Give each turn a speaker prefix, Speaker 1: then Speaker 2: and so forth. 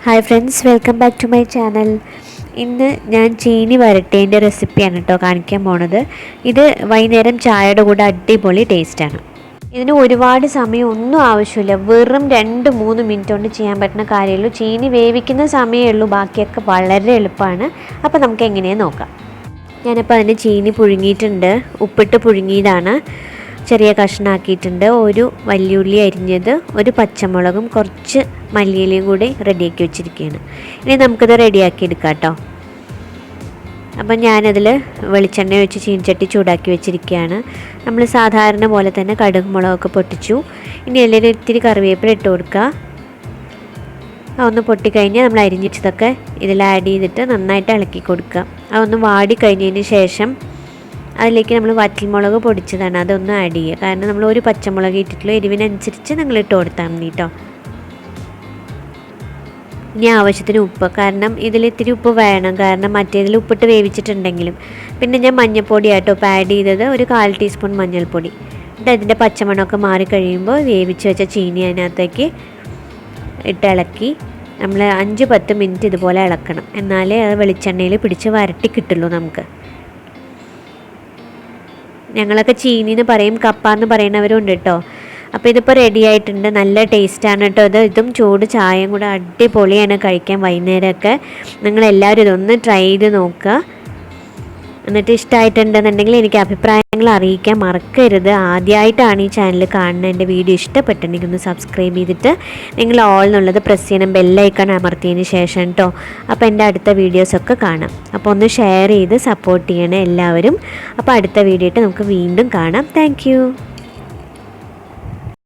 Speaker 1: Hi friends, welcome back to my channel. ഇന്ന് ഞാൻ ചീനി വരട്ടേൻ്റെ റെസിപ്പിയാണ് കേട്ടോ കാണിക്കാൻ പോണത്. ഇത് വൈകുന്നേരം ചായയുടെ കൂടെ അടിപൊളി ടേസ്റ്റാണ്. ഇതിന് ഒരുപാട് സമയം ഒന്നും ആവശ്യമില്ല, വെറും 2-3 മിനിറ്റ് കൊണ്ട് ചെയ്യാൻ പറ്റുന്ന കാര്യമുള്ളൂ. ചീനി വേവിക്കുന്ന സമയമേ ഉള്ളൂ, ബാക്കിയൊക്കെ വളരെ എളുപ്പമാണ്. അപ്പോൾ നമുക്ക് എങ്ങനെയാണ് നോക്കാം. ഞാനപ്പോൾ അതിന് ചീനി പുഴുങ്ങിയിട്ടുണ്ട്, ഉപ്പിട്ട് പുഴുങ്ങിയതാണ്. ചെറിയ കഷ്ണമാക്കിയിട്ടുണ്ട്. ഒരു വലിയുള്ളി അരിഞ്ഞത്, ഒരു പച്ചമുളകും കുറച്ച് മല്ലിയിലയും കൂടി റെഡിയാക്കി വെച്ചിരിക്കുകയാണ്. ഇനി നമുക്കിത് റെഡിയാക്കി എടുക്കാം കേട്ടോ. അപ്പം ഞാനതിൽ വെളിച്ചെണ്ണ ഒഴിച്ച് ചീനിച്ചട്ടി ചൂടാക്കി വെച്ചിരിക്കുകയാണ്. നമ്മൾ സാധാരണ പോലെ തന്നെ കടുക് മുളകൊക്കെ പൊട്ടിച്ചു. ഇനി എല്ലാവരും ഇത്തിരി കറിവേപ്പില ഇട്ട് കൊടുക്കുക. അതൊന്ന് പൊട്ടിക്കഴിഞ്ഞാൽ നമ്മൾ അരിഞ്ഞിച്ചതൊക്കെ ഇതിൽ ആഡ് ചെയ്തിട്ട് നന്നായിട്ട് ഇളക്കി കൊടുക്കുക. അതൊന്ന് വാടി കഴിഞ്ഞതിന് ശേഷം അതിലേക്ക് നമ്മൾ വറ്റൽമുളക് പൊടിച്ചതാണ്, അതൊന്ന് ആഡ് ചെയ്യുക. കാരണം നമ്മൾ ഒരു പച്ചമുളക് ഇട്ടിട്ടുള്ളൂ, എരിവിനനുസരിച്ച് നിങ്ങൾ ഇട്ട് കൊടുത്താൽ മതി കേട്ടോ. ഇനി ആവശ്യത്തിന് ഉപ്പ്, കാരണം ഇതിൽ ഇത്തിരി ഉപ്പ് വേണം, കാരണം മറ്റേതിൽ ഉപ്പിട്ട് വേവിച്ചിട്ടുണ്ടെങ്കിലും. പിന്നെ ഞാൻ മഞ്ഞൾപ്പൊടി ആട്ടോ ഇപ്പോൾ ആഡ് ചെയ്തത്, ഒരു 1/4 ടീസ്പൂൺ മഞ്ഞൾപ്പൊടി. എന്നിട്ട് അതിൻ്റെ പച്ചമണമൊക്കെ മാറിക്കഴിയുമ്പോൾ വേവിച്ച് വെച്ച ചീനി അതിനകത്തേക്ക് ഇട്ട് ഇളക്കി നമ്മൾ 5-10 മിനിറ്റ് ഇതുപോലെ ഇളക്കണം. എന്നാലേ അത് വെളിച്ചെണ്ണയിൽ പിടിച്ച് വരട്ടി കിട്ടുള്ളൂ നമുക്ക്. ഞങ്ങളൊക്കെ ചീനി എന്ന് പറയും, കപ്പ എന്ന് പറയുന്നവരും ഉണ്ട് കേട്ടോ. അപ്പോൾ ഇതിപ്പോൾ റെഡി ആയിട്ടുണ്ട്, നല്ല ടേസ്റ്റാണ് കേട്ടോ. ഇതും ചൂട് ചായയും കൂടെ അടിപൊളിയാണ് കഴിക്കാൻ വൈകുന്നേരമൊക്കെ. നിങ്ങളെല്ലാവരും ഇതൊന്ന് ട്രൈ ചെയ്ത് നോക്കുക. എന്നിട്ട് ഇഷ്ടമായിട്ടുണ്ടെന്നുണ്ടെങ്കിൽ എനിക്ക് അഭിപ്രായങ്ങൾ അറിയിക്കാൻ മറക്കരുത്. ആദ്യമായിട്ടാണ് ഈ ചാനൽ കാണുന്നത്, എൻ്റെ വീഡിയോ ഇഷ്ടപ്പെട്ടിട്ടുണ്ടെങ്കിൽ ഒന്ന് സബ്സ്ക്രൈബ് ചെയ്തിട്ട് നിങ്ങൾ ഓൾ എന്നുള്ളത് പ്രസ് ചെയ്യണം, ബെല്ലൈക്കൺ അമർത്തിയതിന് ശേഷം കേട്ടോ. അപ്പോൾ എൻ്റെ അടുത്ത വീഡിയോസൊക്കെ കാണാം. അപ്പോൾ ഒന്ന് ഷെയർ ചെയ്ത് സപ്പോർട്ട് ചെയ്യണേ എല്ലാവരും. അപ്പോൾ അടുത്ത വീഡിയോ ആയിട്ട് നമുക്ക് വീണ്ടും കാണാം. താങ്ക്